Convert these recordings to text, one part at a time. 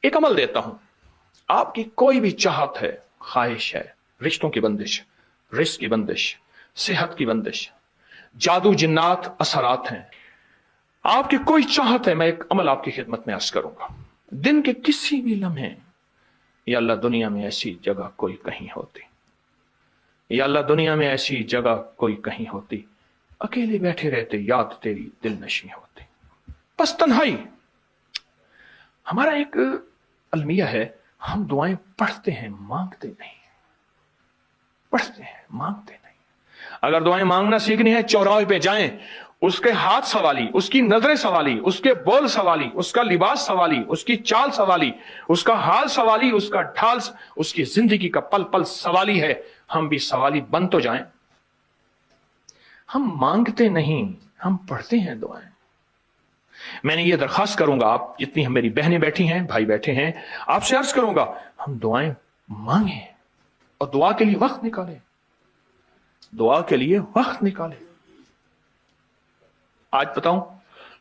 एक अमल देता हूं, आपकी कोई भी चाहत है, ख्वाहिश है, रिश्तों की बंदिश, रिस्क की बंदिश, सेहत की बंदिश, जादू जिन्नात असरात हैं, आपकी कोई चाहत है, मैं एक अमल आपकी खिदमत में अर्ज करूंगा। दिन के किसी भी लम्हे, या अल्लाह दुनिया में ऐसी जगह कोई कहीं होती, या अल्लाह दुनिया में ऐसी जगह कोई कहीं होती, अकेले बैठे रहते, याद तेरी दिल नशी होती। बस तन्हाई। हमारा एक अलमिया है, हम दुआएं पढ़ते हैं, मांगते नहीं। पढ़ते हैं, मांगते नहीं। अगर दुआएं मांगना सीखनी है, चौराहे पे जाएं, उसके हाथ सवाली, उसकी नजरें सवाली, उसके बोल सवाली, उसका लिबास सवाली, उसकी चाल सवाली, उसका हाल सवाली, उसका ढाल, उसकी जिंदगी का पल पल सवाली है। हम भी सवाली बन तो जाएं। हम मांगते नहीं, हम पढ़ते हैं दुआएं। मैंने ये दरखास्त करूंगा, आप जितनी मेरी बहनें बैठी हैं, भाई बैठे हैं, आपसे अर्ज करूंगा, हम दुआएं मांगे और दुआ के लिए वक्त निकालें। दुआ के लिए वक्त निकालें। आज बताऊं,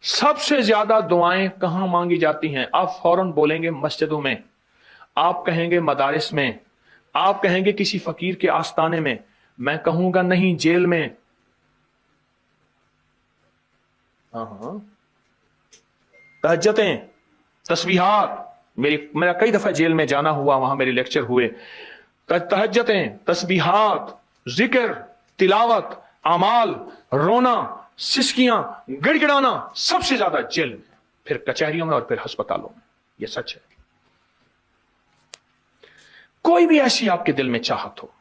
सबसे ज्यादा दुआएं कहां मांगी जाती हैं? आप फौरन बोलेंगे मस्जिदों में, आप कहेंगे मदारिस में, आप कहेंगे किसी फकीर के आस्ताने में, मैं कहूंगा नहीं, जेल में। तहज्जुदें, तस्बीहात, मेरा कई दफा जेल में जाना हुआ, वहां मेरे लेक्चर हुए। तहज्जुदें, तस्बीहात, जिक्र, तिलावत, अमाल, रोना, सिसकियां, गिड़गिड़ाना सबसे ज्यादा जेल में, फिर कचहरियों में और फिर अस्पतालों में। यह सच है। कोई भी ऐसी आपके दिल में चाहत हो,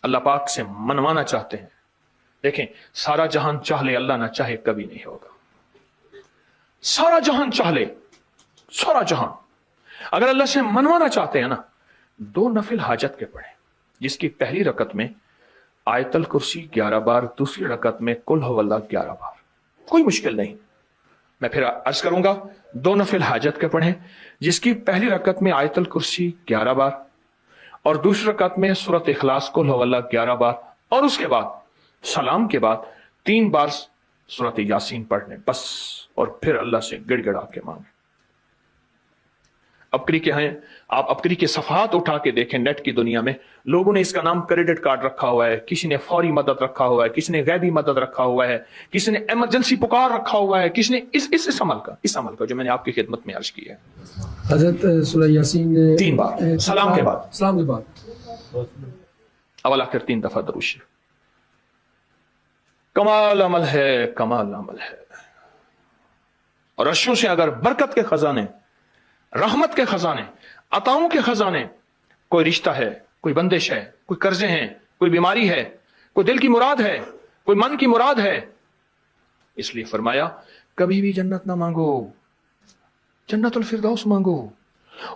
अल्लाह पाक से मनवाना चाहते हैं, देखें, सारा जहान चाह ले, अल्लाह ना चाहे कभी नहीं होगा। सारा जहान चाह ले, सारा जहान, अगर अल्लाह से मनवाना चाहते हैं ना, 2 नफिल हाजत के पढ़े, जिसकी पहली रकत में आयतल कुर्सी 11 बार, दूसरी रकत में कुल हुवल्लाह 11 बार। कोई मुश्किल नहीं। मैं फिर अर्ज करूंगा, 2 नफिल हाजत के पढ़े, जिसकी पहली रकत में आयतल कुर्सी 11 बार और दूसरी रकत में सूरत इखलास कुल हुवल्लाह 11 बार, और उसके बाद सलाम के बाद 3 बार सूरत यासीन पढ़ लें बस, और फिर अल्लाह से गिड़गिड़ा के मांगे। अबकरी के हैं, आप अबकरी के सफात उठा के देखें, नेट की दुनिया में लोगों ने इसका नाम क्रेडिट कार्ड रखा हुआ है, किसी ने फौरी मदद रखा हुआ है, किसी ने गैबी मदद रखा हुआ है, किसी ने इमरजेंसी पुकार रखा हुआ है, किसी ने इस अमल का जो मैंने आपकी खिदमत में अर्ज किया है। हजरत सूरह यासीन 3 बार सलाम के बाद, अवल आखिर 3 दफा दरूद शरीफ। कमाल अमल है, कमाल अमल है। और अर्शों से अगर बरकत के खजाने, रहमत के खजाने, अताओं के खजाने, कोई रिश्ता है, कोई बंदिश है, कोई कर्जे हैं, कोई बीमारी है, कोई दिल की मुराद है, कोई मन की मुराद है, इसलिए फरमाया कभी भी जन्नत ना मांगो, जन्नतुल फिरदौस मांगो।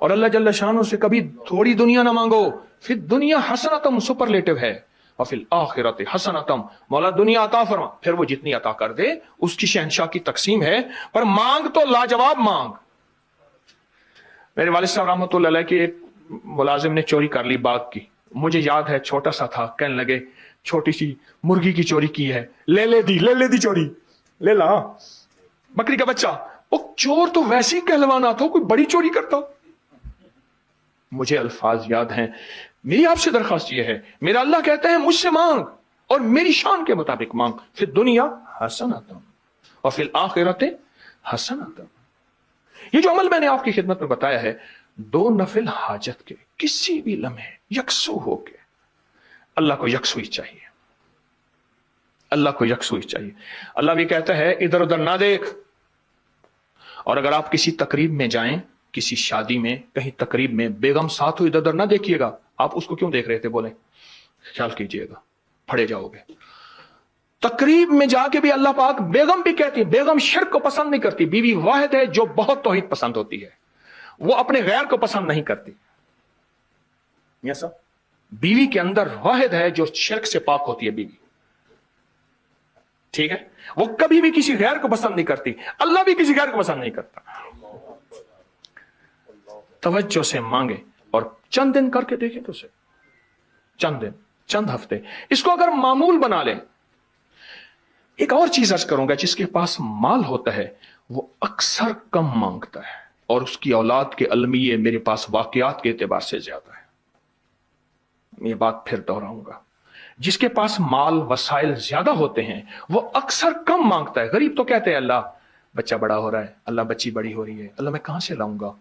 और अल्लाह जल्ल शानो से कभी थोड़ी दुनिया ना मांगो, फिर दुनिया हसनतम सुपरलेटिव है, और फिर आखिरत हसनतम, मौला दुनिया अता फरमा, फिर वो जितनी अता कर दे उसकी शहनशाह की तकसीम है, पर मांग तो लाजवाब मांग। मेरे वालिद साहब रहमतुल्लाह अलैह के एक मुलाजिम ने चोरी कर ली बाग की, मुझे याद है, छोटा सा था, कहने लगे छोटी सी मुर्गी की चोरी की है, ले ले दी चोरी, ले ला बकरी का बच्चा। वो चोर तो वैसे ही कहलवाना था, कोई बड़ी चोरी करता। मुझे अल्फाज याद हैं। मेरी आपसे दरखास्त यह है, मेरा अल्लाह कहते हैं मुझसे मांग और मेरी शान के मुताबिक मांग, फिर दुनिया हसनतम और फिर आखिरत हसनतम। ये जो अमल मैंने आपकी खिदमत में बताया है, 2 नफिल हाजत के किसी भी लम्हे यकसू होके, अल्लाह को यकसुई चाहिए, अल्लाह को यकसुई चाहिए। अल्लाह भी कहता है इधर उधर ना देख। और अगर आप किसी तकरीब में जाएं, किसी शादी में, कहीं तकरीब में, बेगम साथ हो, इधर उधर ना देखिएगा। आप उसको क्यों देख रहे थे, बोले, ख्याल कीजिएगा, फड़े जाओगे। तकरीब में जाके भी अल्लाह पाक, बेगम भी कहती है, बेगम शिर्क को पसंद नहीं करती, बीवी वाहिद है जो बहुत तौहीद पसंद होती है, वो अपने गैर को पसंद नहीं करती। ऐसा बीवी के अंदर वाहिद है जो शिर्क से पाक होती है बीवी, ठीक है, वो कभी भी किसी गैर को पसंद नहीं करती। अल्लाह भी किसी गैर को पसंद नहीं करता। तवज्जो से मांगे और चंद दिन करके देखें तो उसे, चंद दिन, चंद हफ्ते, इसको अगर मामूल बना लें। एक और चीज अर्ज करूंगा, जिसके पास माल होता है वो अक्सर कम मांगता है। और उसकी औलाद के अलमिये मेरे पास वाकयात के एतबार से ज्यादा है। ये बात फिर दोहराऊंगा, जिसके पास माल वसाइल ज्यादा होते हैं वो अक्सर कम मांगता है। गरीब तो कहते हैं अल्लाह बच्चा बड़ा हो रहा है, अल्लाह बच्ची बड़ी हो रही है, अल्लाह मैं कहां से लाऊंगा।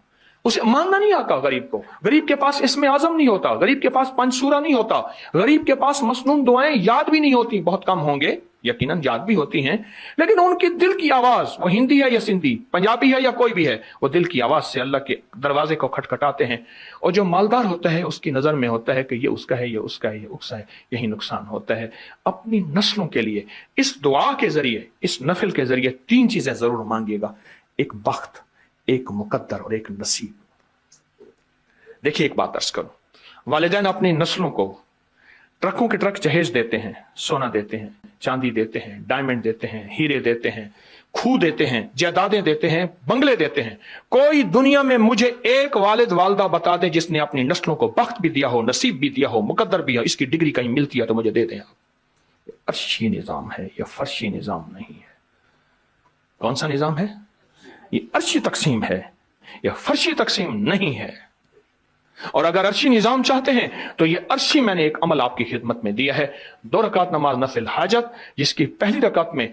उसे मांगना नहीं आता गरीब को। गरीब के पास इसमें आजम नहीं होता, गरीब के पास पंचसूरा नहीं होता, गरीब के पास मसनून दुआएं याद भी नहीं होती। बहुत कम होंगे, यकीनन याद भी होती हैं, लेकिन उनकी दिल की आवाज, वो हिंदी है या सिंधी, पंजाबी है या कोई भी है, वो दिल की आवाज से अल्लाह के दरवाजे को खटखटाते हैं। और जो मालदार होता है उसकी नजर में होता है कि ये उसका है, ये उसका है, ये उसका है। यही नुकसान होता है। अपनी नस्लों के लिए इस दुआ के जरिए, इस नफिल के जरिए 3 चीजें जरूर मांगिएगा, एक बख्त, एक मुकद्दर और एक नसीब। देखिए एक बात अर्ज करूं, वालिदैन अपनी नस्लों को ट्रकों के ट्रक जहेज देते हैं, सोना देते हैं, चांदी देते हैं, डायमंड देते हैं, हीरे देते हैं, खूह देते हैं, जायदादें देते हैं, बंगले देते हैं। कोई दुनिया में मुझे एक वालिद वालदा बता दे जिसने अपनी नस्लों को बख्त भी दिया हो, नसीब भी दिया हो, मुकद्दर भी हो, इसकी डिग्री कहीं मिलती है तो मुझे दे दें आप। अर्शी निजाम है, यह फर्शी निजाम नहीं है। कौन सा निजाम है? ये अर्शी तकसीम है, यह फर्शी तकसीम नहीं है। और अगर अर्शी निजाम चाहते हैं तो ये अर्शी मैंने एक अमल आपकी खिदमत में दिया है। 2 रकात नमाज नफिल हाजत, जिसकी पहली रकात में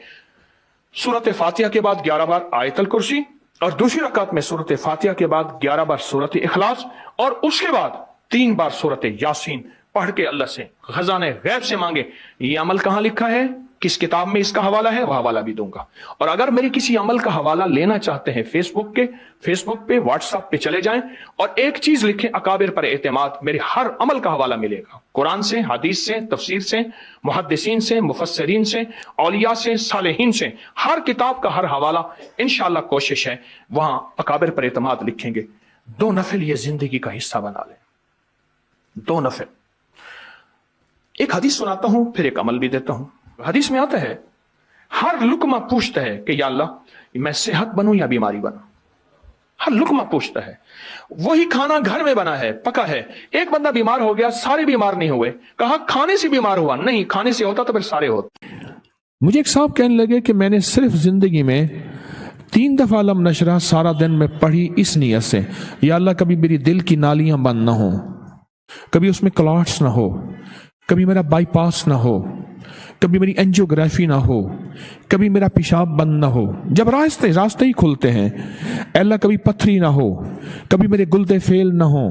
सूरत फातिहा के बाद 11 बार आयतल कुर्सी, और दूसरी रकात में सूरत फातिहा के बाद 11 बार सूरत इखलास, और उसके बाद 3 बार सूरत यासीन पढ़ के अल्लाह से खजाने गैब से मांगे। ये अमल कहां लिखा है, किस किताब में इसका हवाला है, वह हवाला भी दूंगा। और अगर मेरे किसी अमल का हवाला लेना चाहते हैं, फेसबुक पे, व्हाट्सएप पे चले जाएं और एक चीज लिखें, अकाबिर पर एतमाद। मेरे हर अमल का हवाला मिलेगा, कुरान से, हदीस से, तफसीर से, मुहद्दिसीन से, मुफस्सिरीन से, औलिया से, सालेहीन से, हर किताब का हर हवाला इंशाअल्लाह कोशिश है वहां अकाबिर पर एतमाद लिखेंगे। 2 नफिल ये जिंदगी का हिस्सा बना लें, 2 नफिल। एक हदीस सुनाता हूं, फिर एक अमल भी देता हूं। हदीस में आता है, हर लुकमा पूछता है कि या अल्लाह मैं सेहत बनूं या बीमारी बनूं। हर लुकमा पूछता है। वही खाना घर में बना है, पका है, एक बंदा बीमार हो गया, सारे बीमार नहीं हुए। कहा खाने से बीमार हुआ, नहीं, खाने से होता तो फिर सारे होते। मुझे एक साहब कहने लगे कि मैंने सिर्फ जिंदगी में 3 दफा अलम नशरा सारा दिन में पढ़ी इस नियत से, या अल्लाह कभी मेरी दिल की नालियां बंद ना हो, कभी उसमें क्लॉट्स ना हो, कभी मेरा बाईपास ना हो, कभी मेरी एंजियोग्राफी ना हो, कभी मेरा पेशाब बंद ना हो। जब रास्ते ही खुलते हैं, अल्लाह कभी पथरी ना हो, कभी मेरे गुल्दे फेल ना हो।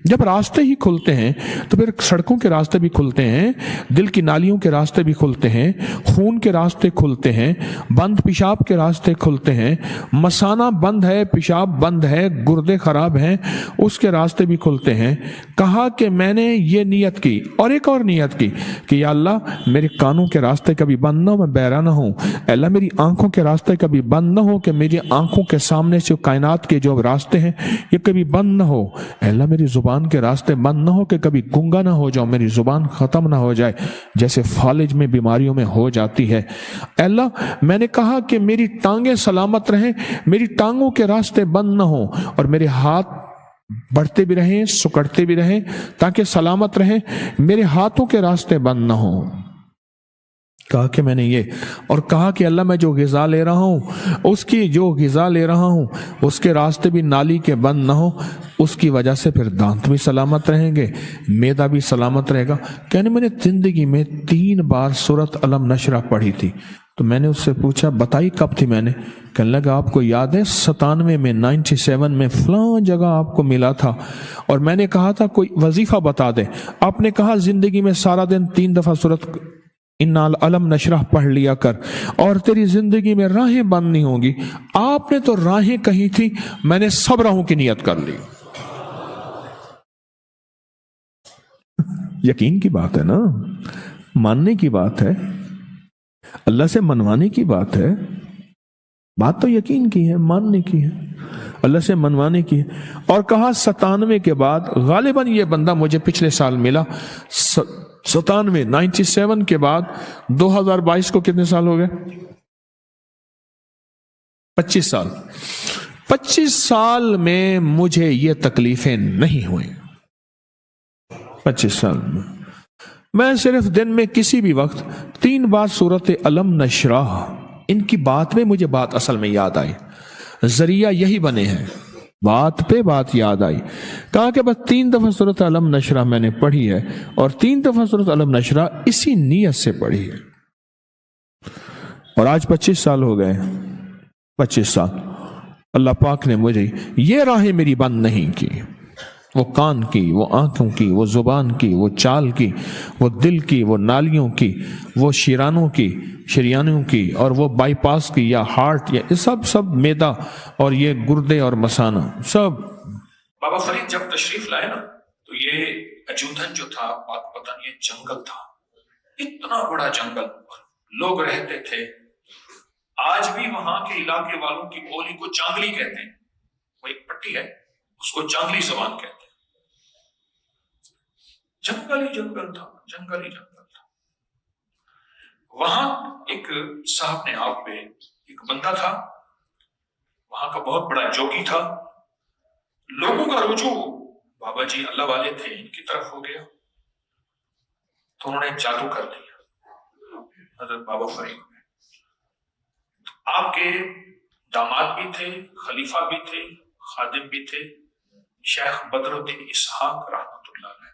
जब रास्ते ही खुलते हैं तो फिर सड़कों के रास्ते भी खुलते हैं, दिल की नालियों के रास्ते भी खुलते हैं, खून के रास्ते खुलते हैं, बंद पेशाब के रास्ते खुलते हैं, मसाना बंद है, पेशाब बंद है, गुर्दे खराब हैं, उसके रास्ते भी खुलते हैं। कहा कि मैंने ये नियत की और एक और नियत की कि या अल्लाह मेरे कानों के रास्ते कभी बंद ना हो, मैं बहरा ना हूं। अल्लाह मेरी आंखों के रास्ते कभी बंद ना हो कि मेरी आंखों के सामने से कायनात के जो रास्ते हैं ये कभी बंद ना हो। अल्लाह मेरी जुबान के रास्ते बंद ना हो कि कभी गूंगा ना हो जाऊं, मेरी जुबान खत्म ना हो जाए जैसे फालिज में बीमारियों में हो जाती है। अल्लाह मैंने कहा कि मेरी टांगें सलामत रहें, मेरी टांगों के रास्ते बंद ना हो, और मेरे हाथ बढ़ते भी रहें, सुकड़ते भी रहें ताकि सलामत रहें, मेरे हाथों के रास्ते बंद ना हो। कहा कि मैंने ये, और कहा कि अल्लाह मैं जो ग़िज़ा ले रहा हूँ, उसकी जो ग़िज़ा ले रहा हूँ उसके रास्ते भी नाली के बंद ना हो, उसकी वजह से फिर दांत भी सलामत रहेंगे, मैदा भी सलामत रहेगा। कहने मैंने ज़िंदगी में 3 बार सूरत अलम नशरा पढ़ी थी। तो मैंने उससे पूछा बताई कब थी? मैंने कहने लगा आपको याद है 97 में 97 में फलां जगह आपको मिला था, और मैंने कहा था कोई वजीफा बता दे। आपने कहा जिंदगी में सारा दिन 3 दफा सूरत इन्ना अलम नशरह पढ़ लिया कर और तेरी जिंदगी में राहें बंद नहीं होंगी। आपने तो राहें कही थी, मैंने सब राहों की नियत कर ली। यकीन की बात है ना, मानने की बात है, अल्लाह से मनवाने की बात है। बात तो यकीन की है, मानने की है, अल्लाह से मनवाने की है। और कहा 97 के बाद गालिबन ये बंदा मुझे पिछले साल मिला, 97 के बाद 2022 को कितने साल हो गए? 25 साल। 25 साल में मुझे ये तकलीफें नहीं हुई। 25 साल में मैं सिर्फ दिन में किसी भी वक्त 3 बार सूरत अलम नशराह, इनकी बात में मुझे बात असल में याद आई। जरिया यही बने हैं, بات پہ بات یاد آئی. کہا کہ بس 3 دفعہ سورۃ علم نشرہ میں نے پڑھی ہے اور 3 دفعہ سورۃ علم نشرہ اسی نیت سے پڑھی ہے. اور آج 25 سال ہو گئے. 25 سال اللہ پاک نے مجھے یہ راہیں میری بند نہیں کی. وہ کان کی، وہ آنکھوں کی، وہ زبان کی، وہ چال کی، وہ دل کی، وہ نالیوں کی، وہ شریانوں کی، اور وہ بائی پاس کی یا ہارٹ، یا سب میدا اور یہ گردے اور مثانہ سب. بابا فرید جب تشریف لائے نا تو یہ اجودھن جو تھا پاک پتن، یہ جنگل تھا، اتنا بڑا جنگل، لوگ رہتے تھے. آج بھی وہاں کے علاقے والوں کی بولی کو جانگلی کہتے ہیں. وہ ایک پٹی ہے، اس کو جانگلی زبان کہتے ہیں. جنگل ہی جنگل تھا، جنگل ہی جنگل تھا. وہاں ایک صاحب نے آپ پہ ایک بندہ تھا، وہاں کا بہت بڑا جوگی تھا. لوگوں کا رجوع بابا جی اللہ والے تھے ان کی طرف ہو گیا، تو انہوں نے جادو کر دیا حضرت بابا فرید میں. آپ کے داماد بھی تھے، خلیفہ بھی تھے، خادم بھی تھے، شیخ بدر الدین اسحاق رحمۃ اللہ علیہ.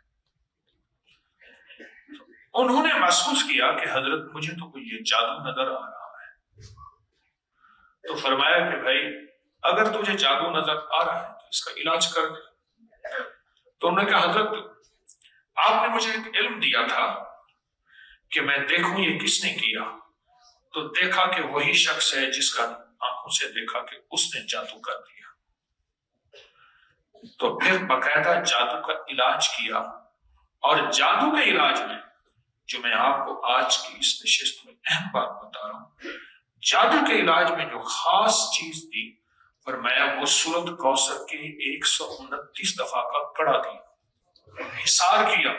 انہوں نے محسوس کیا کہ حضرت مجھے تو کوئی یہ جادو نظر آ رہا ہے. تو فرمایا کہ بھائی اگر تجھے جادو نظر آ رہا ہے تو اس کا علاج کر دے. تو انہوں نے کہا حضرت آپ نے مجھے ایک علم دیا تھا کہ میں دیکھوں یہ کس نے کیا. تو دیکھا کہ وہی شخص ہے جس کا آنکھوں سے دیکھا کہ اس نے جادو کر دیا. تو پھر باقاعدہ جادو کا علاج کیا. اور جادو کے علاج میں جو میں آپ کو آج کی اس نشست میں اہم بات بتا رہا ہوں، جادو کے علاج میں جو خاص چیز دی، فرمایا وہ سورۃ کوثر کے 129 دفعہ کا کڑا دیا، حصار کیا،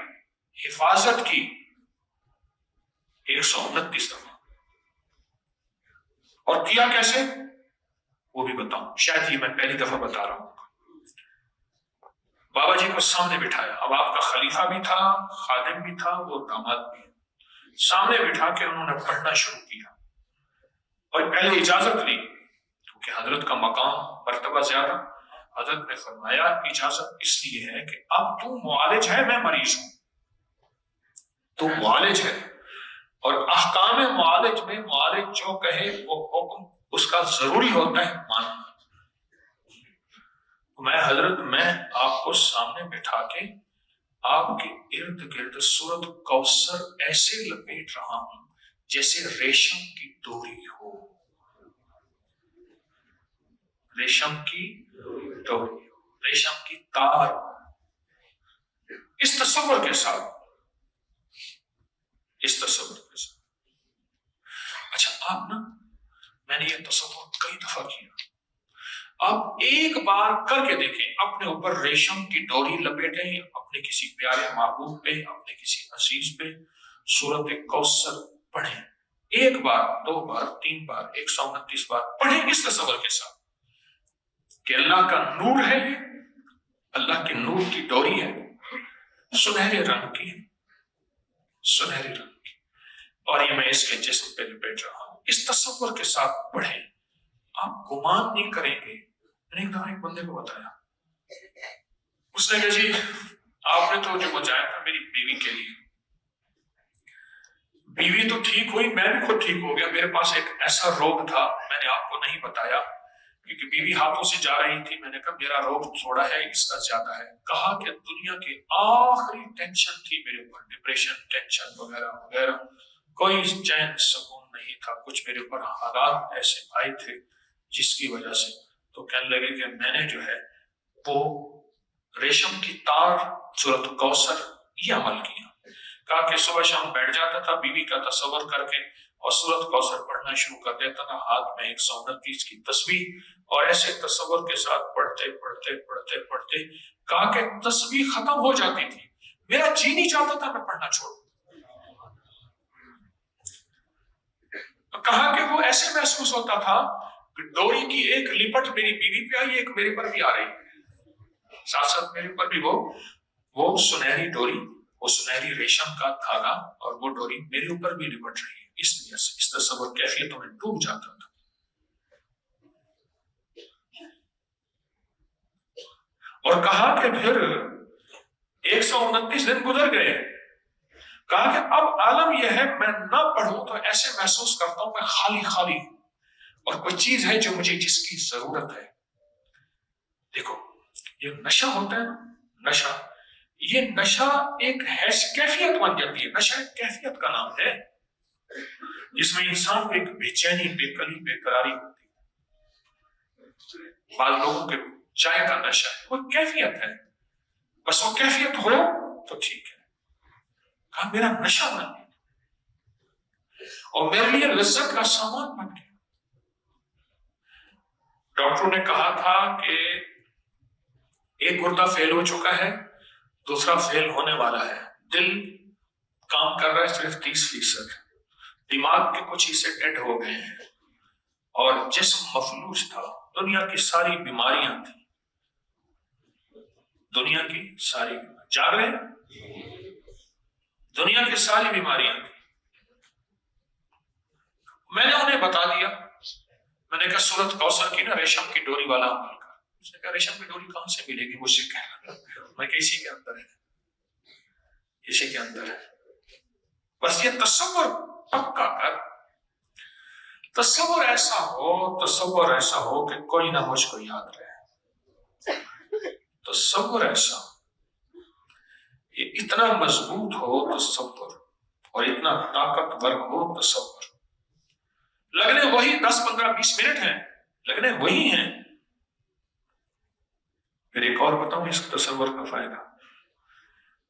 حفاظت کی 129 دفعہ. اور کیا کیسے وہ بھی بتاؤں، شاید یہ میں پہلی دفعہ بتا رہا ہوں. بابا جی کو سامنے بٹھایا، اب آپ کا خلیفہ بھی تھا، خادم بھی تھا، وہ داماد بھی. سامنے بٹھا کے انہوں نے پڑھنا شروع کیا، اور پہلے اجازت لی کیونکہ حضرت کا مقام مرتبہ زیادہ. حضرت نے فرمایا اجازت اس لیے ہے کہ اب تو معالج ہے، میں مریض ہوں. تو معالج ہے، اور احکام معالج میں معالج جو کہے وہ حکم اس کا ضروری ہوتا ہے ماننا. میں آپ کو سامنے بٹھا کے آپ کے ارد گرد سورۃ کوثر ایسے لپیٹ رہا ہوں جیسے ریشم کی ڈوری ہو، ریشم کی ڈوری ہو، ریشم کی تار ہو. اس تصور کے ساتھ اچھا آپ نا، میں نے یہ تصور کئی دفعہ کیا، آپ ایک بار کر کے دیکھیں، اپنے اوپر ریشم کی ڈوری لپیٹیں، اپنے کسی پیارے محبوب پہ، اپنے کسی عزیز پہ سورۃ کوثر پڑھیں. 1 بار 2 بار 3 بار 129 بار پڑھیں اس تصور کے ساتھ کہ اللہ کا نور ہے، اللہ کے نور کی ڈوری ہے، سنہرے رنگ کی، سنہرے رنگ کی، اور یہ میں اس کے جسم پہ لپیٹ رہا ہوں. اس تصور کے ساتھ پڑھیں، آپ گمان نہیں کریں گے. میں نے ایک بندے کو بتایا، اس نے کہا جی آپ نے تو جو بچایا تھا میری بیوی کے لیے، بیوی تو ٹھیک ہوئی، میں بھی خود ٹھیک ہو گیا. میرے پاس ایک ایسا روگ تھا، میں نے آپ کو نہیں بتایا کیونکہ بیوی ہاتھوں سے جا رہی تھی. میں نے کہا میرا روگ تھوڑا ہے، اس کا زیادہ ہے. کہا کہ دنیا کی آخری ٹینشن تھی میرے اوپر، ڈپریشن، ٹینشن وغیرہ وغیرہ، کوئی چین سکون نہیں تھا. کچھ میرے اوپر حالات ایسے آئے تھے جس کی وجہ سے، تو کہنے لگے کہ میں نے جو ہے وہ ریشم کی تار، سورۃ کوثر، یہ عمل کیا. کہا کہ صبح شام بیٹھ جاتا تھا بیوی کا تصور کر کے اور سورۃ کوثر پڑھنا شروع کر دیتا تھا، ہاتھ میں 129 کی تسبیح، اور ایسے تصور کے ساتھ پڑھتے پڑھتے پڑھتے پڑھتے کہا کہ تسبیح ختم ہو جاتی تھی، میرا جی نہیں چاہتا تھا میں پڑھنا چھوڑوں. کہا کہ وہ ایسے محسوس ہوتا تھا کہ ڈوری کی ایک لپٹ میری بیوی پہ آئی، ایک میرے پر بھی آ رہی، ساتھ ساتھ میرے پر بھی وہ سنہری ڈوری، وہ سنہری ریشم کا دھاگا، اور وہ ڈوری میرے اوپر بھی لپٹ رہی ہے. اس لیے اس تصور کیفیتوں میں ڈوب جاتا تھا. اور کہا کہ پھر 129 دن گزر گئے. کہا کہ اب عالم یہ ہے میں نہ پڑھوں تو ایسے محسوس کرتا ہوں میں خالی خالی ہوں اور کوئی چیز ہے جو مجھے جس کی ضرورت ہے. دیکھو یہ نشہ ہوتا ہے نا، نشہ، یہ نشہ ایک کیفیت بن جاتی ہے. نشہ ایک کیفیت کا نام ہے جس میں انسان کو ایک بے چینی، بے قلی، بے قراری ہوتی ہے. بعض لوگوں کے چائے کا نشہ ہے، وہ کیفیت ہے، بس وہ کیفیت ہو تو ٹھیک ہے. کہا میرا نشہ بن گیا اور میرے لیے لذت کا سامان بن گیا. ڈاکٹروں نے کہا تھا کہ ایک گردہ فیل ہو چکا ہے، دوسرا فیل ہونے والا ہے. دل کام کر رہا ہے صرف 30%، دماغ کے کچھ حصے ڈیڈ ہو گئے ہیں اور جسم مفلوج تھا. دنیا کی ساری بیماریاں تھیں، دنیا کی ساری بیماریاں، جاگ رہے ہیں؟ دنیا کی ساری بیماریاں تھیں. میں نے انہیں بتا دیا، میں نے کہا سورت کوثر کی نا ریشم کی ڈوری والا عمل کا. اس نے کہا ریشم کی ڈوری کہاں سے ملے گی؟ مجھ سے کہنا. میں کہ اسی کے اندر ہے، اسی کے اندر ہے. بس یہ تصور پکا کر، تصور ایسا ہو کہ کوئی نہ مجھ کو یاد رہے. تصور ایسا، یہ اتنا مضبوط ہو تصور اور اتنا طاقتور ہو تصور. لگنے وہی 10 15 20 منٹ ہیں، لگنے وہی ہیں. پھر ایک اور بتاؤں اس تصور کا فائدہ.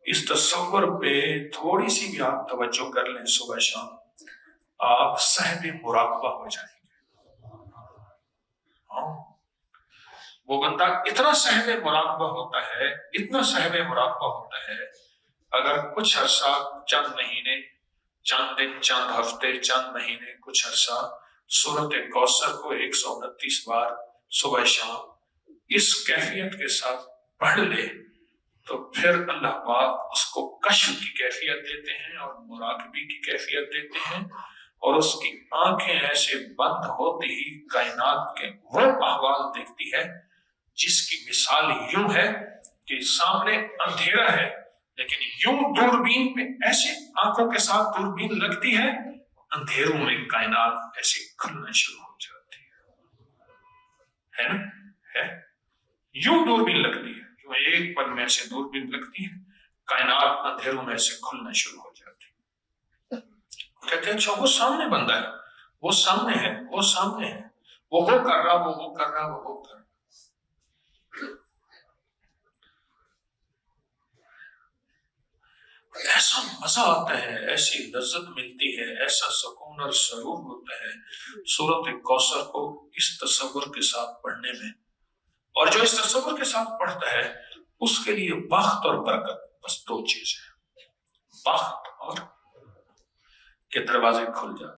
اس تصور پہ تھوڑی سی بھی آپ توجہ کر لیں صبح شام، آپ صاحب مراقبہ ہو جائیں گے. ہاں، وہ بندہ اتنا صاحب مراقبہ ہوتا ہے، اتنا صاحب مراقبہ ہوتا ہے، اگر کچھ عرصہ، چند مہینے، چند دن، چند ہفتے، چند مہینے، کچھ عرصہ سورت کوثر کو 129 بار صبح شام اس کیفیت کے ساتھ پڑھ لے تو پھر اللہ پاک اس کو کشف کی کیفیت دیتے ہیں اور مراقبے کی کیفیت دیتے ہیں، اور اس کی آنکھیں ایسے بند ہوتے ہی کائنات کے وہ احوال دیکھتی ہے جس کی مثال یوں ہے کہ سامنے اندھیرا ہے لیکن یوں دوربین پہ ایسے آنکھوں کے ساتھ دوربین لگتی ہے، اندھیروں میں کائنات ایسے کھلنا شروع ہو جاتی ہے نا؟ ہے یوں دوربین لگتی ہے، یوں ایک پل میں ایسے دوربین لگتی ہے، کائنات اندھیروں میں ایسے کھلنا شروع ہو جاتی ہے. کہتے ہیں اچھا وہ سامنے بندہ ہے، وہ سامنے ہے، وہ سامنے ہے، وہ کر رہا، وہ کر رہا، وہ کر رہا. ایسا مزہ آتا ہے، ایسی لذت ملتی ہے، ایسا سکون اور سرور ہوتا ہے سورت کوثر کو اس تصور کے ساتھ پڑھنے میں. اور جو اس تصور کے ساتھ پڑھتا ہے اس کے لیے بخت اور برکت بس 2 چیزیں، بخت اور کہ دروازے کھل جاتے.